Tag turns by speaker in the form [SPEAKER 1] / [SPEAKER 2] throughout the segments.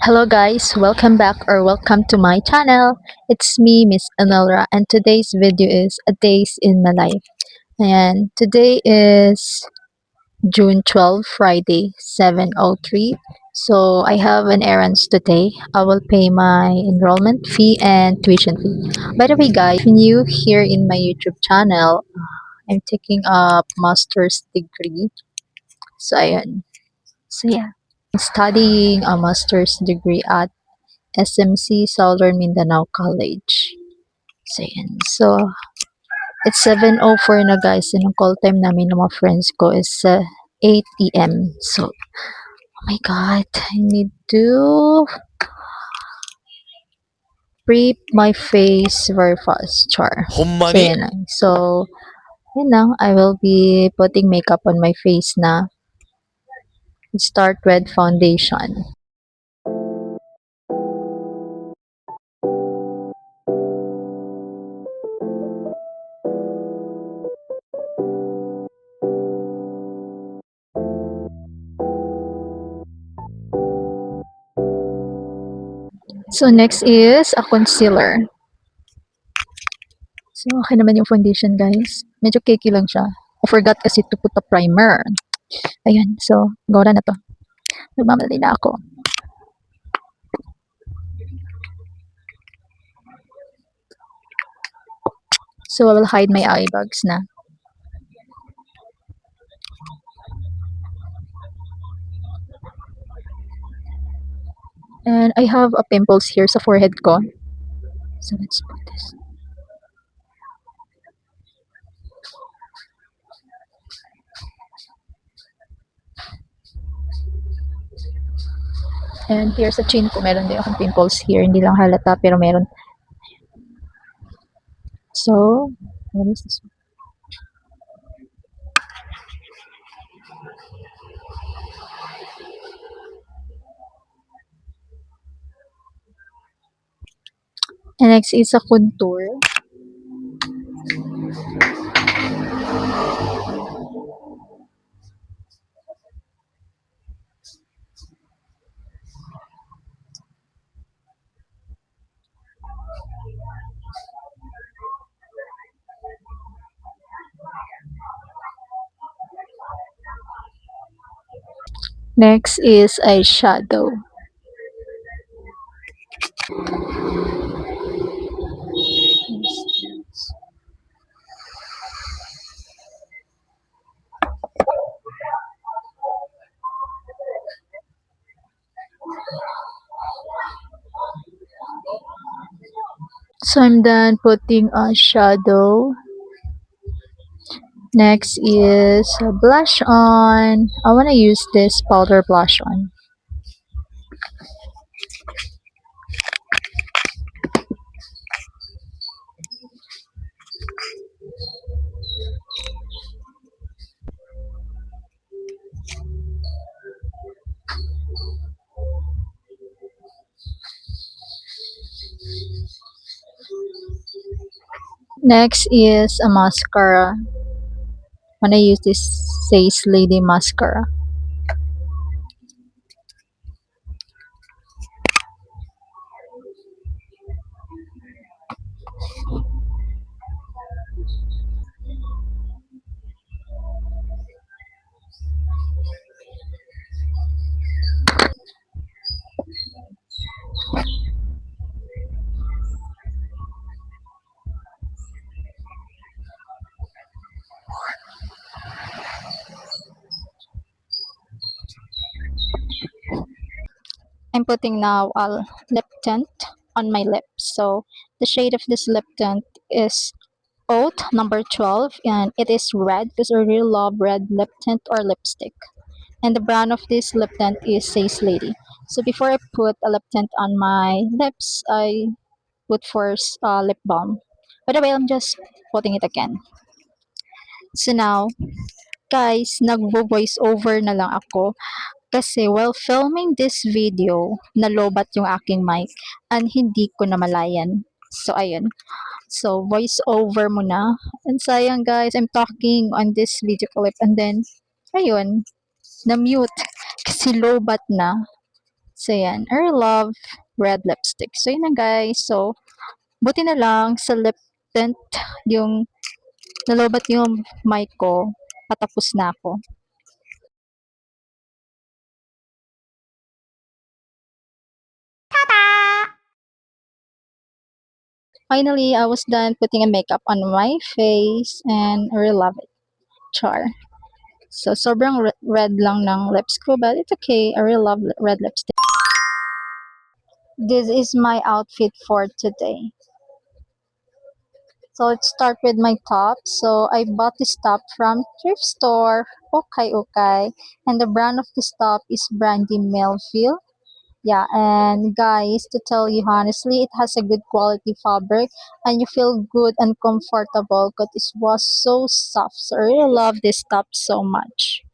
[SPEAKER 1] Hello guys, welcome back or welcome to my channel. It's me, Miss Anelra, and today's video is a days in my life. And today is June 12, Friday, 7:03. So I have an errands today. I will pay my enrollment fee and tuition fee. By the way guys, if you're new here in my YouTube channel, I'm taking a master's degree. So ayun. So yeah, I'm studying a master's degree at SMC Southern Mindanao College. So, yan. So, it's 7:04 na guys. And ang call time namin ng mga friends ko is 8 p.m. So, oh my God. I need to prep my face very fast. Char. So,
[SPEAKER 2] Homani.
[SPEAKER 1] yan lang. So, yun lang. I will be putting makeup on my face na. Start with foundation. So, next is a concealer. So, okay naman yung foundation, guys. Medyo cakey lang siya. I forgot kasi to put a primer. Ayan. So, gora na to. Nagmamadali na ako. So, I will hide my eye bags na. And I have a pimples here sa forehead ko. So, let's put this. And here sa chin ko, meron din akong pimples here. Hindi lang halata, pero meron. So, what is this? And next is a contour. Next is eyeshadow. So I'm done putting a shadow. Next is a blush on. I want to use this powder blush on. Next is a mascara. I want to use this Says Lady mascara. I'm putting now a lip tint on my lips. So the shade of this lip tint is Oat number 12 and it is red because I really love red lip tint or lipstick. And the brand of this lip tint is Says Lady. So before I put a lip tint on my lips, I put first lip balm. By the way, I'm just putting it again. So now, guys, nagvo-voice over na lang ako kasi while filming this video, nalobat yung aking mic and hindi ko namalayan. So, ayun. So, voice over muna. And sayang guys, I'm talking on this video clip and then, ayun, na-mute kasi lobat na. So, yan. I love red lipstick. So, yun na guys. So, buti na lang sa lip tint yung nalobat yung mic ko. Patapos na ako. Finally, I was done putting a makeup on my face and I really love it. Char. So, sobrang red lang ng lips ko, but it's okay. I really love red lipstick. This is my outfit for today. So, let's start with my top. So, I bought this top from thrift store, Okay Okay. And the brand of this top is Brandy Melville. Yeah, and guys, to tell you honestly, it has a good quality fabric and you feel good and comfortable because it was so soft. So, I really love this top so much.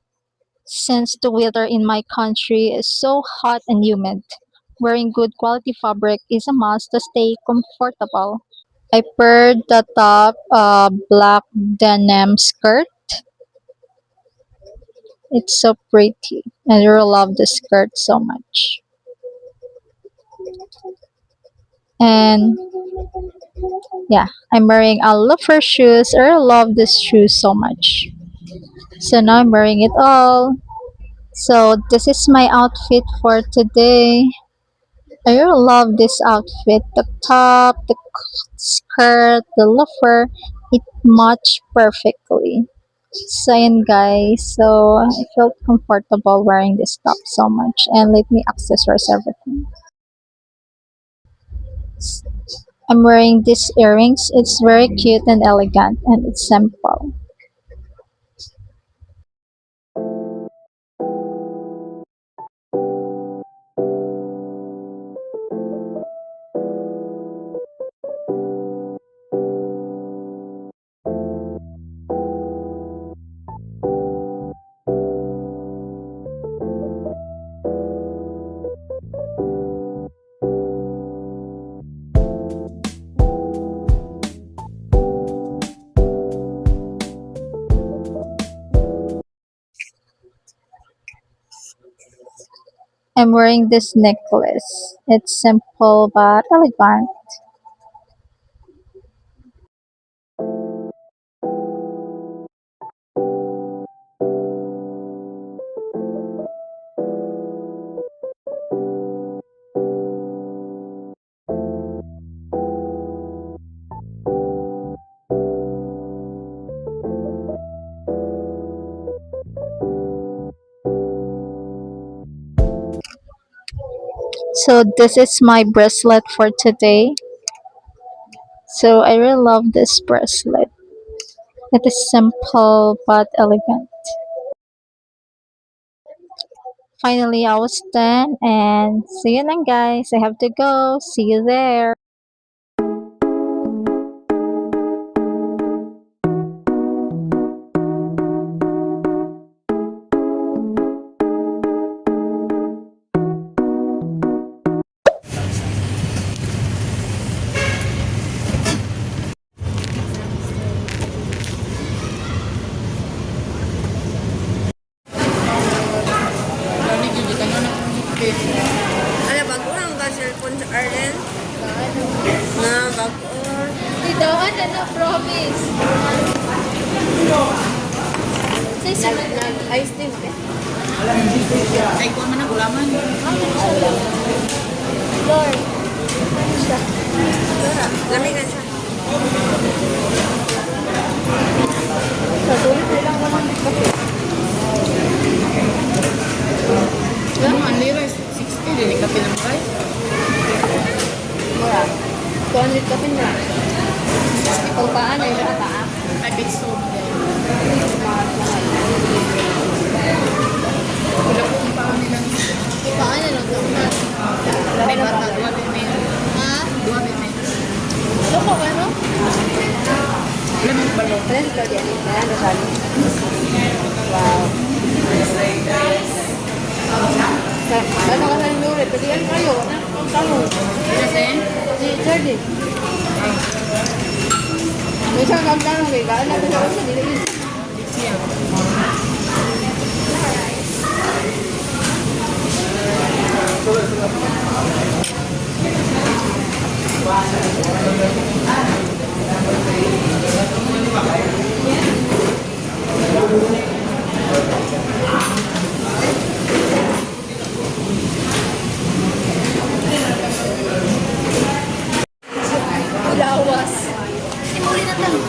[SPEAKER 1] Since the weather in my country is so hot and humid, wearing good quality fabric is a must to stay comfortable. I paired the top black denim skirt. It's so pretty. I really love the skirt so much. And yeah, I'm wearing a loafer shoes. I really love this shoes so much. So now I'm wearing it all. So this is my outfit for today. I really love this outfit. The top, the skirt, the loafer, it matched perfectly. So yun guys, so I felt comfortable wearing this top so much and let me accessorize everything. I'm wearing these earrings. It's very cute and elegant and it's simple. I'm wearing this necklace. It's simple but elegant. So this is my bracelet for today. So I really love this bracelet. It is simple but elegant. Finally, I was done and see you then guys. I have to go. See you there.
[SPEAKER 2] Ano, bago lang ba cellphone sa Arlen? Na, bago.
[SPEAKER 1] Di daw, ano, promise. Say sunod.
[SPEAKER 2] Ice cream, eh?
[SPEAKER 3] Ay, kuha man ang gulaman.
[SPEAKER 1] Lord.
[SPEAKER 2] Lamigan siya.
[SPEAKER 3] Ano, ang lira, 60, din ka pinamay.
[SPEAKER 2] Mura. 200 ka pin na. Kung paan ay bata.
[SPEAKER 3] Ay, bit soap din. Wala po ang paan nilang.
[SPEAKER 2] Paan na lang.
[SPEAKER 3] May bata, 2 beme.
[SPEAKER 2] Ha?
[SPEAKER 3] 2 beme.
[SPEAKER 2] Ano ko, ano?
[SPEAKER 3] Wala mong balo.
[SPEAKER 2] Ano si Claudia? Ayan, Rosali. Wow. Ano ka sa nure? Pilihan kayo. Ang tanong.
[SPEAKER 3] Kasi,
[SPEAKER 2] Si Jordi. May isang kang tanong kay Kaan natin sa uso. Dili yun.
[SPEAKER 3] siya. Lawas. Simuli na tayo.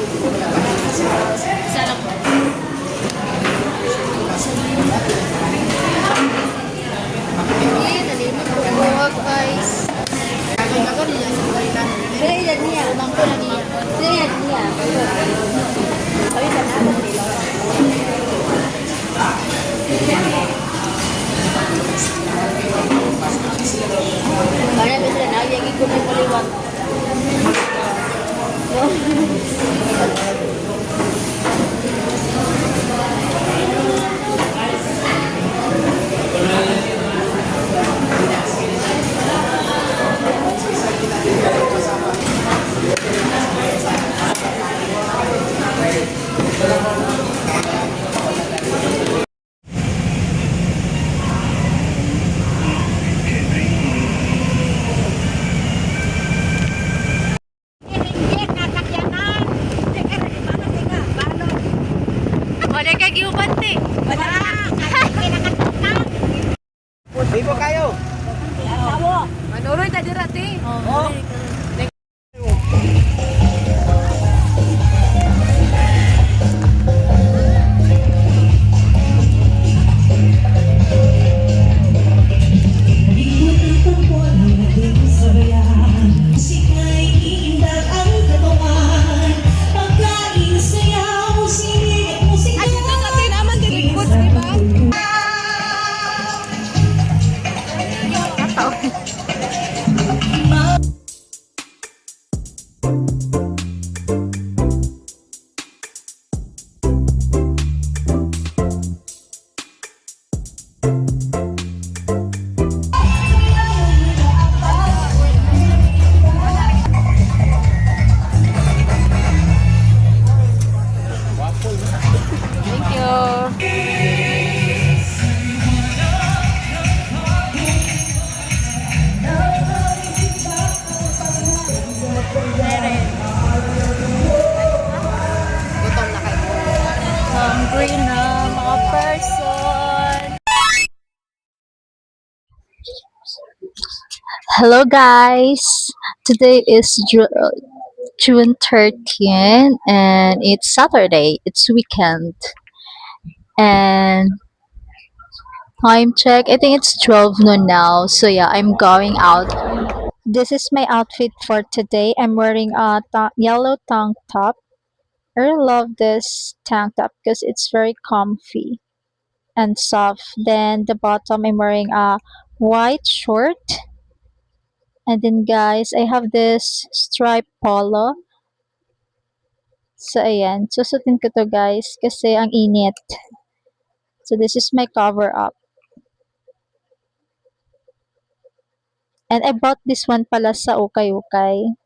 [SPEAKER 3] Isa lang po. Hindi, nalimot ko buwag, guys. Ako niya sa balikan.
[SPEAKER 2] Kailan niya?
[SPEAKER 3] Mangko na niya.
[SPEAKER 2] Kailan niya? Sabi sa naman nila. Kaya ba sila nagyagi ko may paliwag?
[SPEAKER 3] Wala ka giubante.
[SPEAKER 4] Libo kayo.
[SPEAKER 3] Manuroy ta dira ti.
[SPEAKER 4] Oh.
[SPEAKER 3] Thank you. Gutom na kayo.
[SPEAKER 1] Hungry na mga person. Hello guys! Today is June 13 and it's Saturday. It's weekend. And time check, I think it's 12 noon now. So yeah, I'm going out. This is my outfit for today. I'm wearing a yellow tank top. I really love this tank top because it's very comfy and soft. Then the bottom, I'm wearing a white short. And then guys, I have this striped polo. So ayan, susutin ko to guys kasi ang init. So this is my cover up. And I bought this one pala sa Ukay-Ukay.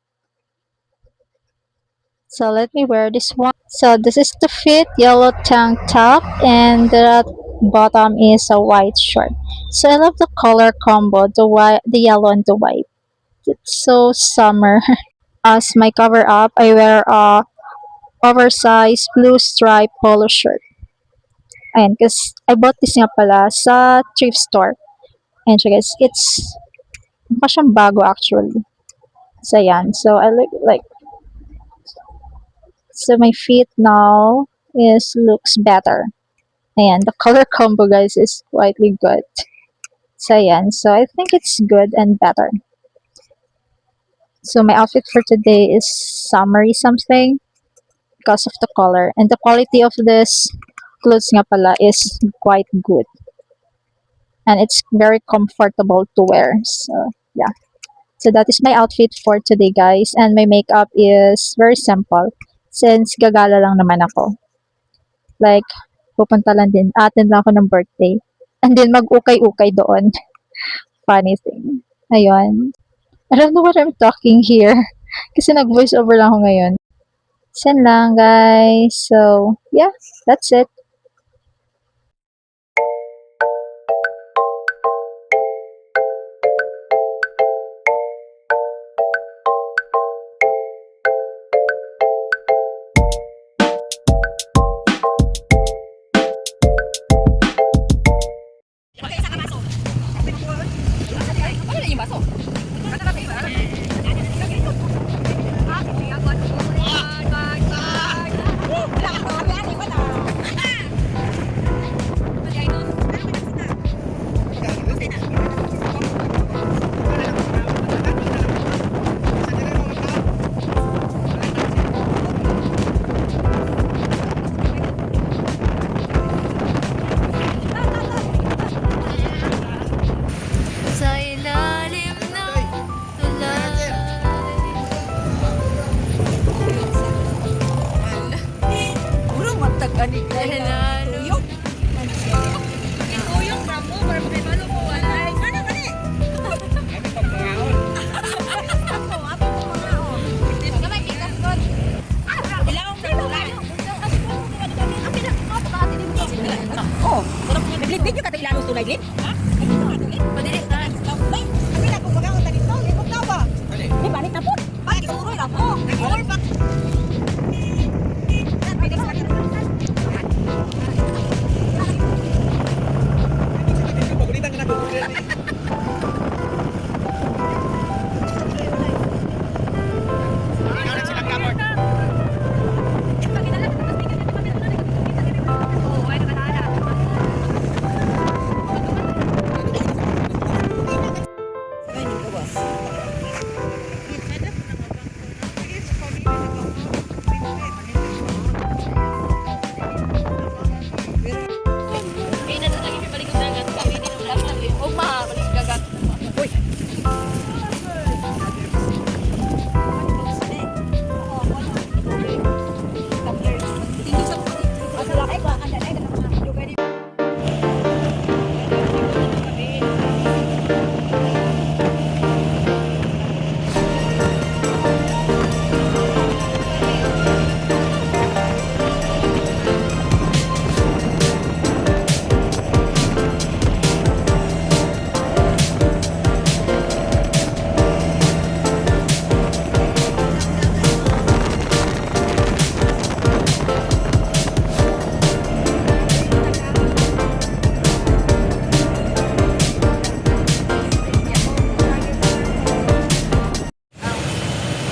[SPEAKER 1] So let me wear this one. So this is the fit, yellow tank top, and the bottom is a white shirt. So I love the color combo, the yellow and the white. It's so summer. As my cover up, I wear a oversized blue stripe polo shirt. Ayan, because I bought this nga pala sa thrift store. And siya guys, it's mukha siyang bago actually. So ayan, so I like so my feet now looks better. Ayan, the color combo guys is quite good. So ayan, so I think it's good and better. So my outfit for today is summery something because of the color. And the quality of this clothes nga pala is quite good. And it's very comfortable to wear. So yeah. So that is my outfit for today guys. And my makeup is very simple. Since gagala lang naman ako. Like, pupunta lang din. Attend lang ako ng birthday. And then mag-ukay-ukay doon. Funny thing. Ayun. I don't know what I'm talking here. Kasi nag-voice over lang ako ngayon. Yan lang, guys. So, yeah, that's it.
[SPEAKER 3] Tuyok. Tuyok na mo, pero may malo ko. Ay, sana mali.
[SPEAKER 4] Ano pang pangaon?
[SPEAKER 3] Gamay, tikas ko. Ilawang na lang.
[SPEAKER 5] Oh, naglit-lit yung katilaan ng tunay, Glit? Ha?
[SPEAKER 3] Padilit na.
[SPEAKER 5] Ay, sabi na kung magaon na dito, libog na ba?
[SPEAKER 4] Kali.
[SPEAKER 5] Di ba, na po? Bakit ituroy lang po? Nag-or pa.
[SPEAKER 4] Pagulitan ka na po. Ikaw lang silang kamot.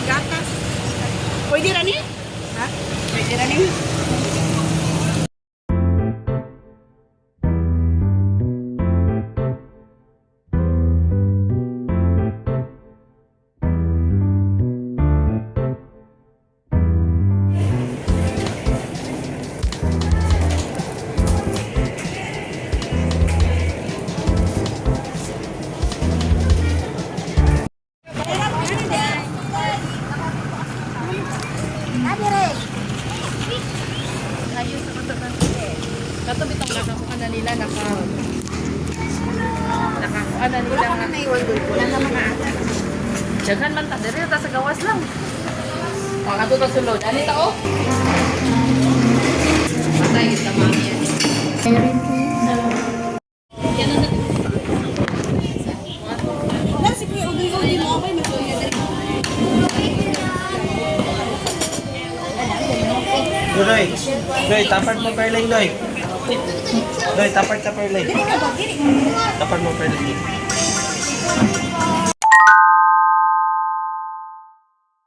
[SPEAKER 5] Gatas. Pwede rin eh? Ha? Pwede rin eh?
[SPEAKER 3] Kato bitong nakakuha na nila nakakuha na nila nga.
[SPEAKER 5] Wala na mga ata.
[SPEAKER 3] Daghan man ta diri ta sa gawas lang. O ato ta sulod. Ani ta oh. Patay kita mami yan.
[SPEAKER 5] Wala si Kuya Ugoy-Ugoy mo okay na Kuya.
[SPEAKER 4] Doy, Doy, tapart mo perling, Doy. Doy, tapart ka perling. Tapart mo perling.